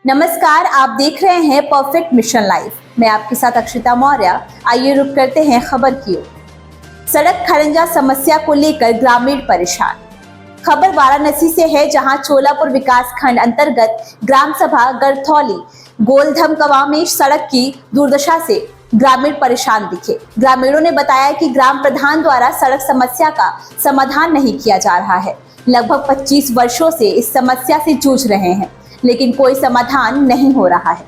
नमस्कार, आप देख रहे हैं परफेक्ट मिशन लाइव। मैं आपके साथ अक्षिता मौर्य। आइए रुक करते हैं खबर की ओर। सड़क खरंजा समस्या को लेकर ग्रामीण परेशान। खबर वाराणसी से है, जहां चोलापुर विकास खंड अंतर्गत ग्राम सभा गरथौली गोलधमकवा में सड़क की दुर्दशा से ग्रामीण परेशान दिखे। ग्रामीणों ने बताया कि ग्राम प्रधान द्वारा सड़क समस्या का समाधान नहीं किया जा रहा है। लगभग 25 वर्षों से इस समस्या से जूझ रहे हैं, लेकिन कोई समाधान नहीं हो रहा है।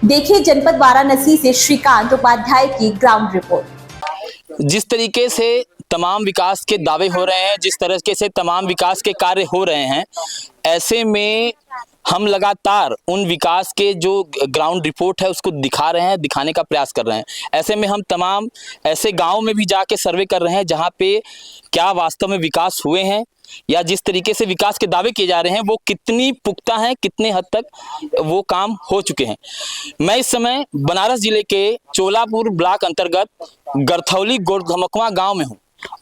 देखिए जनपद वाराणसी से श्रीकांत उपाध्याय की ग्राउंड रिपोर्ट। जिस तरीके से तमाम विकास के दावे हो रहे हैं, जिस तरीके से तमाम विकास के कार्य हो रहे हैं, ऐसे में हम लगातार उन विकास के जो ग्राउंड रिपोर्ट है उसको दिखा रहे हैं, दिखाने का प्रयास कर रहे हैं। ऐसे में हम तमाम ऐसे गांव में भी जाके सर्वे कर रहे हैं जहां पे क्या वास्तव में विकास हुए हैं या जिस तरीके से विकास के दावे किए जा रहे हैं वो कितनी पुख्ता हैं, कितने हद तक वो काम हो चुके हैं। मैं इस समय बनारस जिले के चोलापुर ब्लॉक अंतर्गत गरथौली गोलधमकवा गांव में हूं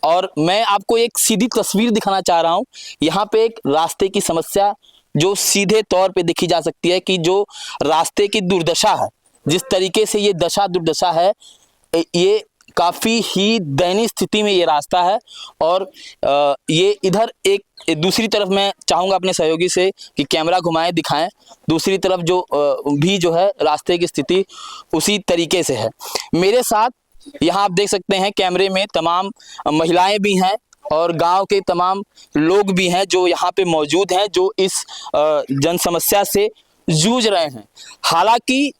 और मैं आपको एक सीधी तस्वीर दिखाना चाह रहा हूं। यहाँ पे एक रास्ते की समस्या जो सीधे तौर पे देखी जा सकती है कि जो रास्ते की दुर्दशा है, जिस तरीके से ये दशा दुर्दशा है, ये काफ़ी ही दयनीय स्थिति में ये रास्ता है। और ये इधर एक दूसरी तरफ मैं चाहूँगा अपने सहयोगी से कि कैमरा घुमाएं, दिखाएं। दूसरी तरफ जो भी जो है रास्ते की स्थिति उसी तरीके से है। मेरे साथ यहाँ आप देख सकते हैं कैमरे में तमाम महिलाएं भी हैं और गांव के तमाम लोग भी हैं जो यहाँ पे मौजूद हैं, जो इस जन समस्या से जूझ रहे हैं। हालांकि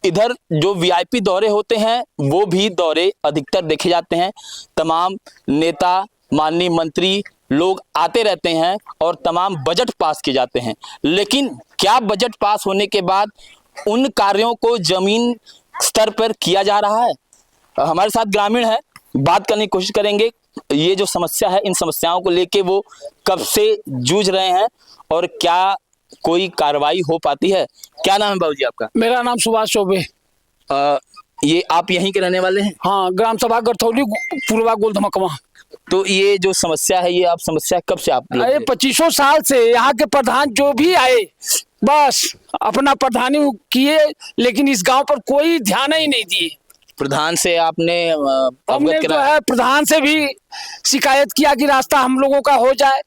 इधर जो वीआईपी दौरे होते हैं वो भी दौरे अधिकतर देखे जाते हैं। तमाम नेता, माननीय मंत्री लोग आते रहते हैं और तमाम बजट पास किए जाते हैं, लेकिन क्या बजट पास होने के बाद उन कार्यों को जमीन स्तर पर किया जा रहा है? हमारे साथ ग्रामीण है, बात करने की कोशिश करेंगे। ये जो समस्या है, इन समस्याओं को लेके वो कब से जूझ रहे हैं और क्या कोई कार्रवाई हो पाती है? क्या नाम है बाबूजी आपका? मेरा नाम सुभाष चौबे। ये आप यहीं के रहने वाले हैं? हाँ, ग्राम सभा गरथौली पूर्वा गोलधमकवा। तो ये जो समस्या है, ये आप समस्या कब से आप अरे 25 साल से यहाँ के प्रधान जो भी आए बस अपना प्रधानी किए, लेकिन इस गांव पर कोई ध्यान ही नहीं दिए। प्रधान से आपने हमने जो है प्रधान से भी शिकायत किया कि रास्ता हम लोगों का हो जाए,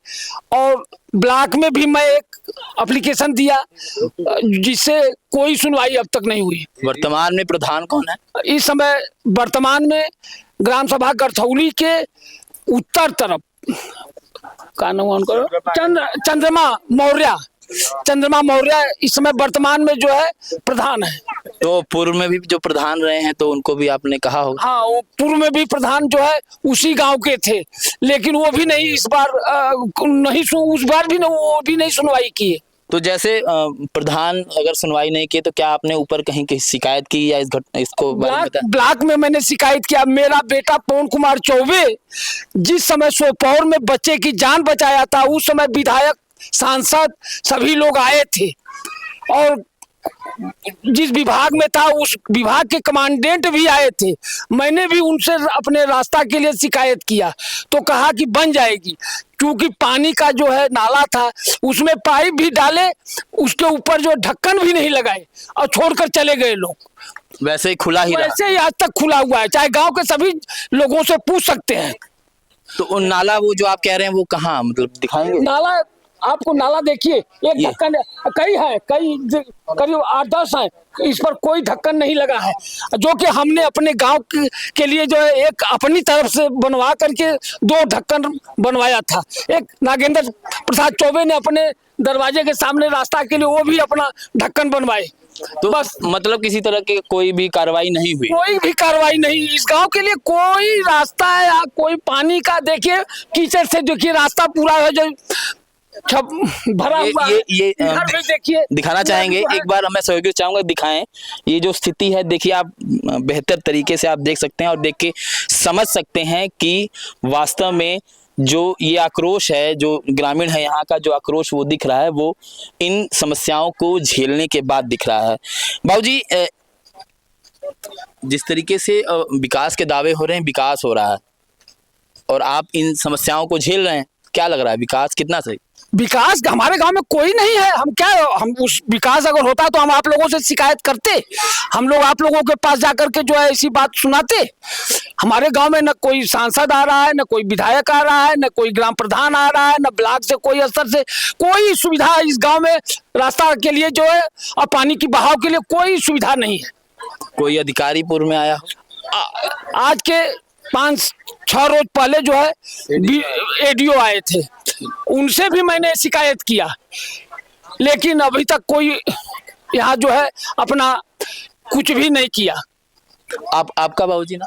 और ब्लॉक में भी मैं एक एप्लीकेशन दिया जिससे कोई सुनवाई अब तक नहीं हुई। वर्तमान में प्रधान कौन है इस समय? वर्तमान में ग्राम सभा गरथौली के उत्तर तरफ का नाम उनका चंद्रमा मौर्य इस समय वर्तमान में जो है प्रधान है। तो पूर्व में भी जो प्रधान रहे हैं तो उनको भी आपने कहा होगा? हाँ, वो पूर्व में भी प्रधान जो है उसी गांव के थे, लेकिन वो भी नहीं इस बार उस बार भी वो भी नहीं सुनवाई की। तो जैसे प्रधान अगर सुनवाई नहीं की तो क्या आपने ऊपर कहीं की शिकायत की या इसको ब्लॉक में मैंने शिकायत किया। मेरा बेटा पवन कुमार चौबे जिस समय सोपोर में बच्चे की जान बचाया था, उस समय विधायक, सांसद सभी लोग आए थे और जिस विभाग में था उस विभाग के कमांडेंट भी आए थे। मैंने भी उनसे अपने रास्ता के लिए शिकायत किया तो कहा कि बन जाएगी, क्योंकि पानी का जो है नाला था उसमें पाइप भी डाले, उसके ऊपर जो ढक्कन भी नहीं लगाए और छोड़कर चले गए लोग। वैसे ही खुला ही वैसे ही आज तक खुला हुआ है, चाहे गांव के सभी लोगों से पूछ सकते हैं। तो उन नाला वो जो आप कह रहे हैं वो कहाँ, मतलब दिखाएंगे? नाला आपको नाला देखिए, एक ढक्कन कई करीब 8-10 है, इस पर कोई ढक्कन नहीं लगा है, जो कि हमने अपने गांव के लिए जो है एक अपनी तरफ से बनवा करके 2 ढक्कन बनवाया था। एक नागेंद्र प्रसाद चौबे ने अपने दरवाजे के सामने रास्ता के लिए वो भी अपना ढक्कन बनवाए। तो बस मतलब किसी तरह की कोई भी कार्रवाई नहीं हुई? कोई भी कार्रवाई नहीं। इस गांव के लिए कोई रास्ता है या कोई पानी का देखिए कीचड़ से देखिए रास्ता पूरा है जो भरा हुआ है। ये देखिए दिखाना चाहेंगे एक बार, मैं सहयोगी चाहूंगा दिखाएं। ये जो स्थिति है देखिए, आप बेहतर तरीके से आप देख सकते हैं और देख के समझ सकते हैं कि वास्तव में जो ये आक्रोश है, जो ग्रामीण है यहाँ का जो आक्रोश वो दिख रहा है, वो इन समस्याओं को झेलने के बाद दिख रहा है। बाबूजी, जिस तरीके से विकास के दावे हो रहे हैं, विकास हो रहा है और आप इन समस्याओं को झेल रहे हैं, क्या लग रहा है विकास कितना सही? विकास हमारे गांव में कोई नहीं है। हम उस विकास अगर होता तो हम आप लोगों से शिकायत करते, हम लोग आप लोगों के पास जाकर के जो है ऐसी बात सुनाते। हमारे गांव में न कोई सांसद आ रहा है, न कोई विधायक आ रहा है, न कोई ग्राम प्रधान आ रहा है, न ब्लॉक से कोई स्तर से कोई सुविधा इस गांव में रास्ता के लिए जो है और पानी की बहाव के लिए कोई सुविधा नहीं है। कोई अधिकारी पूर्व में आया हो? आज के 5-6 रोज पहले जो है एडीओ आए थे, उनसे भी मैंने शिकायत किया, लेकिन अभी तक कोई यहाँ जो है अपना कुछ भी नहीं किया। आपका बाबूजी ना?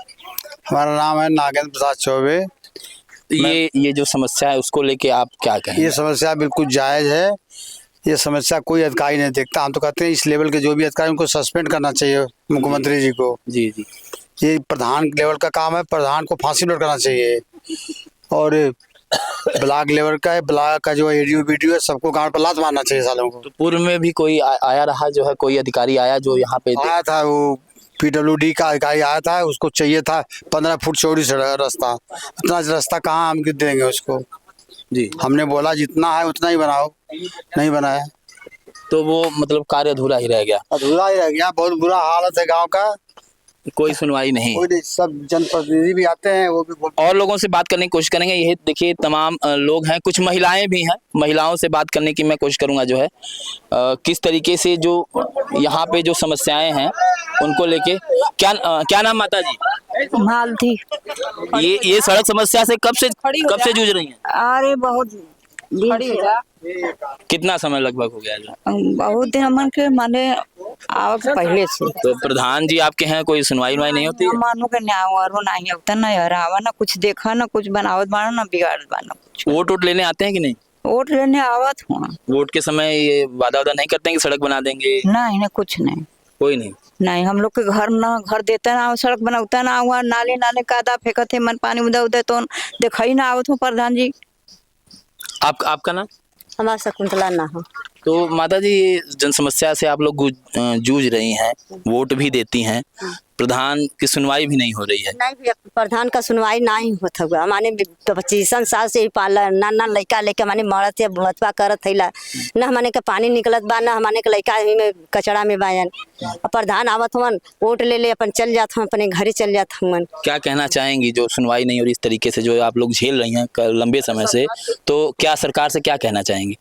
हमारा नाम है नागेंद्र प्रसाद चौबे। ये जो समस्या है उसको लेके आप क्या कहें? ये समस्या बिल्कुल जायज है। ये समस्या कोई अधिकारी नहीं देखता। हम तो कहते हैं इस लेवल के जो भी अधिकारी उनको सस्पेंड करना चाहिए मुख्यमंत्री जी को। जी जी, ये प्रधान लेवल का काम है, प्रधान को फांसी नोट करना चाहिए। और ब्लॉक लेवल का है, ब्लॉक का जो एडीओ वीडियो है, सबको गांव पर लात मारना चाहिए सालों को। तो पूर्व में भी कोई आया रहा जो है, कोई अधिकारी आया जो यहाँ पे आया था, वो PWD का अधिकारी आया था, उसको चाहिए था 15 फुट चौड़ी रास्ता। इतना रास्ता कहाँ हम देंगे उसको? जी, हमने बोला जितना है उतना ही बनाओ, नहीं बनाया तो वो मतलब कार्य अधूरा ही रह गया। अधूरा ही रह गया। बहुत बुरा हालत है गांव का, कोई सुनवाई नहीं। कोई नहीं। सब जनप्रतिनिधि भी आते हैं, वो भी और लोगों से बात करने की कोशिश करेंगे। ये देखिए तमाम लोग हैं, कुछ महिलाएं भी हैं। महिलाओं से बात करने की मैं कोशिश करूंगा जो है किस तरीके से जो यहाँ पे जो समस्याएं हैं उनको लेके। क्या नाम माता जी? मालती। ये सड़क समस्या से कब से जूझ रही हैं? अरे बहुत कितना समय लगभग हो गया है? बहुत दिन हमन के माने आवक पहले से। तो प्रधान जी आपके हैं, कोई सुनवाई नहीं होती है? मानो के न्याय और नहीं होता, ना हरावा, ना कुछ देखा, ना कुछ बनावत बाना, ना बिगाड़त बाना कुछ। वोट लेने आते हैं कि नहीं? वोट लेने आवत हुआ। वोट के समय ये वादा नहीं करते हैं कि सड़क बना देंगे? नहीं ना, कुछ नहीं। कोई नहीं? नहीं, हम लोग के घर देता ना, सड़क बनाता ना हुआ, नाले कादा फेंकते मन पानी उदा उदा तो देखा ही ना आवत हूँ प्रधान जी। आपका नाम? हमारा शकुंतला ना हो। तो माता जी, ये जन समस्या से आप लोग जूझ रही हैं, वोट भी देती हैं, प्रधान की सुनवाई भी नहीं हो रही है। नहीं भैया, प्रधान का सुनवाई नहीं होता हुआ। हमारे 25 साल से पाला ना लड़का लेके हमारे मरत या बुढ़तवा करत है, ना हमारे का पानी निकलत बा, ना हमारे का लड़का में कचड़ा में बायन। प्रधान आवत हुआ, वोट ले अपन चल जात हूँ, अपने घर ही चल जात हूँ। क्या कहना चाहेंगी जो सुनवाई नहीं हो रही इस तरीके से जो आप लोग झेल रही हैं लंबे समय से, तो क्या सरकार से क्या कहना चाहेंगी?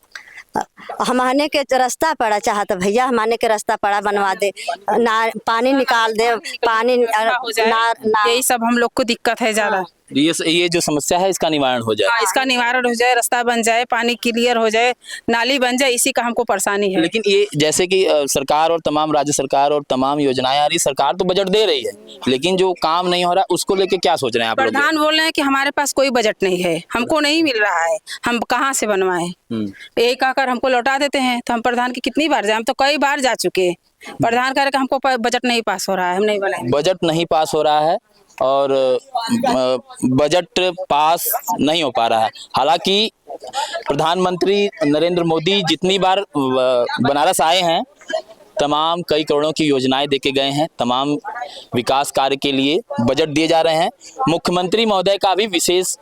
हमारे के रास्ता पड़ा चाहता भैया, हमारे के रास्ता पड़ा बनवा दे, ना पानी निकाल दे, पानी ना यही सब हम लोग को दिक्कत है ज्यादा। ये जो समस्या है इसका निवारण हो जाए। इसका निवारण हो जाए, रास्ता बन जाए, पानी क्लियर हो जाए, नाली बन जाए, इसी का हमको परेशानी है। लेकिन ये जैसे कि सरकार और तमाम राज्य सरकार और तमाम योजनाएं आ रही, सरकार तो बजट दे रही है, लेकिन जो काम नहीं हो रहा उसको लेके क्या सोच रहे हैं आप लोग? प्रधान बोल रहे हैं कि हमारे पास कोई बजट नहीं है, हमको नहीं मिल रहा है, हम कहाँ से बनवाए। यही कहकर हमको लौटा देते हैं। तो हम प्रधान की कितनी बार जाए, हम तो कई बार जा चुके। प्रधान कह रहे हमको बजट नहीं पास हो रहा है, हम नहीं बनाए। बजट नहीं पास हो रहा है और बजट पास नहीं हो पा रहा है। हालांकि प्रधानमंत्री नरेंद्र मोदी जितनी बार बनारस आए हैं, तमाम कई करोड़ों की योजनाएं देके गए हैं, तमाम विकास कार्य के लिए बजट दिए जा रहे हैं। मुख्यमंत्री महोदय का भी विशेष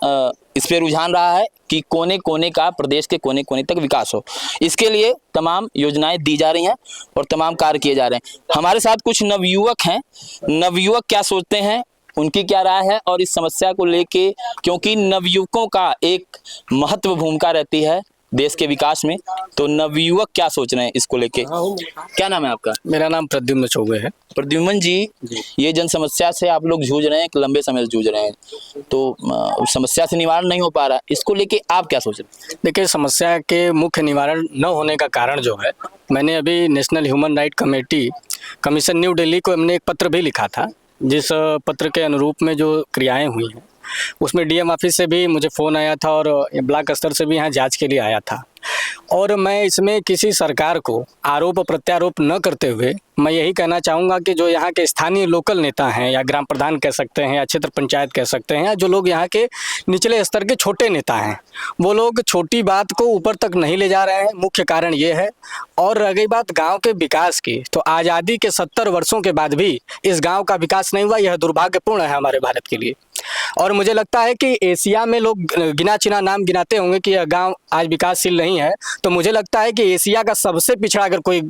इस पे रुझान रहा है कि कोने कोने का, प्रदेश के कोने कोने तक विकास हो। इसके लिए तमाम योजनाएं दी जा रही हैं और तमाम कार्य किए जा रहे हैं। हमारे साथ कुछ नवयुवक हैं। नवयुवक क्या सोचते हैं, उनकी क्या राय है और इस समस्या को लेके, क्योंकि नवयुवकों का एक महत्व भूमिका रहती है देश के विकास में, तो नवयुवक क्या सोच रहे हैं इसको लेके? क्या नाम है आपका? मेरा नाम प्रद्युम्न चौबे है। प्रद्युम्न जी, ये जन समस्या से आप लोग जूझ रहे हैं, एक लंबे समय से जूझ रहे हैं, तो समस्या से निवारण नहीं हो पा रहा, इसको लेके आप क्या सोच रहे हैं? देखिए, समस्या के मुख्य निवारण न होने का कारण जो है, मैंने अभी national human right commission new Delhi को हमने एक पत्र भी लिखा था, जिस पत्र के अनुरूप में जो क्रियाएं हुई हैं उसमें डीएम ऑफिस से भी मुझे फ़ोन आया था और ब्लॉक स्तर से भी यहाँ जांच के लिए आया था। और मैं इसमें किसी सरकार को आरोप प्रत्यारोप न करते हुए मैं यही कहना चाहूँगा कि जो यहाँ के स्थानीय लोकल नेता हैं, या ग्राम प्रधान कह सकते हैं, या क्षेत्र पंचायत कह सकते हैं, या जो लोग यहाँ के निचले स्तर के छोटे नेता हैं, वो लोग छोटी बात को ऊपर तक नहीं ले जा रहे हैं। मुख्य कारण ये है। और रह गई बात गांव के विकास की, तो आज़ादी के 70 वर्षों के बाद भी इस गांव का विकास नहीं हुआ। यह दुर्भाग्यपूर्ण है हमारे भारत के लिए। और मुझे लगता है कि एशिया में लोग गिना चुना नाम गिनाते होंगे कि यह गांव आज विकासशील नहीं है, तो मुझे लगता है कि एशिया का सबसे पिछड़ा अगर कोई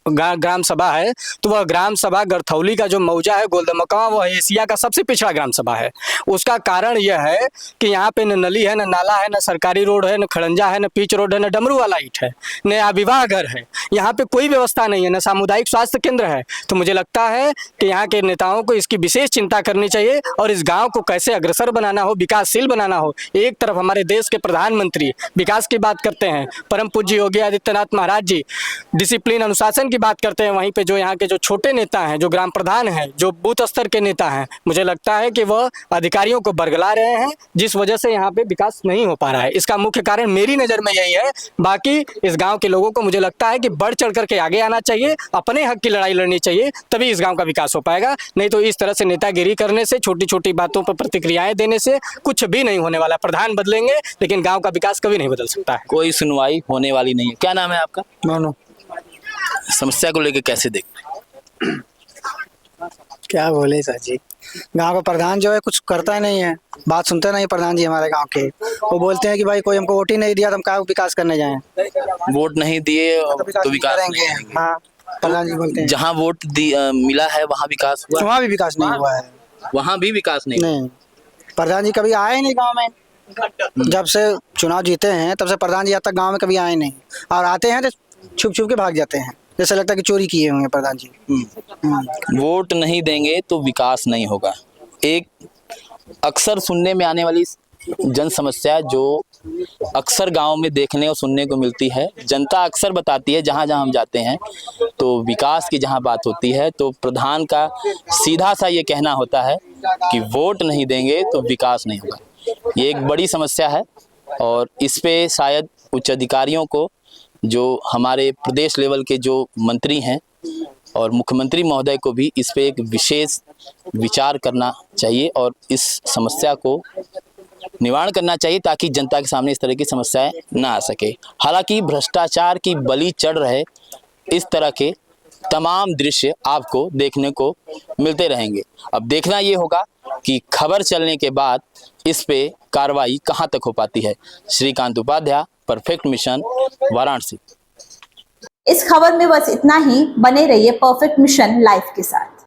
ग्राम सभा है तो वह ग्राम सभा गरथौली का जो मौजा है गोलदमकवा, वह एशिया का सबसे पिछड़ा ग्राम सभा है। उसका कारण यह है कि यहाँ पे न नली है, न नाला है, न सरकारी रोड है, न खड़ंजा है, न पिच रोड है, न डमरू वाला ईंट है, न विवाह घर है। यहाँ पे कोई व्यवस्था नहीं है, न सामुदायिक स्वास्थ्य केंद्र है। तो मुझे लगता है कि यहाँ के नेताओं को इसकी विशेष चिंता करनी चाहिए और इस गाँव को कैसे अग्रसर बनाना हो, विकासशील बनाना हो। एक तरफ हमारे देश के प्रधानमंत्री विकास की बात करते हैं, परम पूज्य योगी आदित्यनाथ महाराज जी डिसिप्लिन अनुशासन की बात करते हैं, वहीं पे जो यहाँ के जो छोटे नेता हैं, जो ग्राम प्रधान हैं, जो बूथ स्तर के नेता हैं, मुझे लगता है कि वह अधिकारियों को बरगला रहे हैं, जिस वजह से यहाँ पे विकास नहीं हो पा रहा है। इसका मुख्य कारण मेरी नज़र में यही है। बाकी इस गांव के लोगों को मुझे लगता है कि बढ़ चढ़ करके आगे आना चाहिए, अपने हक की लड़ाई लड़नी चाहिए, तभी इस गाँव का विकास हो पाएगा। नहीं तो इस तरह से नेतागिरी करने से, छोटी छोटी बातों पर प्रतिक्रियाएं देने से कुछ भी नहीं होने वाला। प्रधान बदलेंगे लेकिन गाँव का विकास कभी नहीं बदल सकता है। कोई सुनवाई होने वाली नहीं है। क्या नाम है आपका? मानो समस्या को लेकर कैसे देखते हैं? क्या बोले सर जी, गांव का प्रधान जो है कुछ करता ही नहीं है, बात सुनते नहीं प्रधान जी हमारे गांव के। वो बोलते हैं कि भाई कोई हमको वोट ही नहीं दिया तो हम क्या विकास करने जाएं। वोट नहीं दिए तो विकास नहीं करेंगे। हाँ, प्रधान जी बोलते हैं। जहाँ वोट मिला है वहाँ विकास हुआ, वहाँ भी विकास नहीं हुआ है। वहाँ भी विकास नहीं, प्रधान जी कभी आए नहीं गाँव में। जब से चुनाव जीते हैं तब से प्रधान जी आज तक गाँव में कभी आए नहीं, और आते हैं तो छुप छुप के भाग जाते हैं, जैसे लगता है कि चोरी किए होंगे प्रधान जी। वोट नहीं देंगे तो विकास नहीं होगा। एक अक्सर सुनने में आने वाली जन समस्या जो अक्सर गांव में देखने और सुनने को मिलती है, जनता अक्सर बताती है जहां जहां हम जाते हैं तो विकास की जहां बात होती है तो प्रधान का सीधा सा ये कहना होता है कि वोट नहीं देंगे तो विकास नहीं होगा। ये एक बड़ी समस्या है और इस पे शायद उच्च अधिकारियों को, जो हमारे प्रदेश लेवल के जो मंत्री हैं और मुख्यमंत्री महोदय को भी इस पे एक विशेष विचार करना चाहिए और इस समस्या को निवारण करना चाहिए ताकि जनता के सामने इस तरह की समस्याएं ना आ सके। हालांकि भ्रष्टाचार की बलि चढ़ रहे इस तरह के तमाम दृश्य आपको देखने को मिलते रहेंगे। अब देखना ये होगा कि खबर चलने के बाद इस पे कार्रवाई कहां तक हो पाती है। Shrikant Upadhyay, perfect mission, Varanasi. इस खबर में बस इतना ही। बने रहिए परफेक्ट मिशन लाइव के साथ।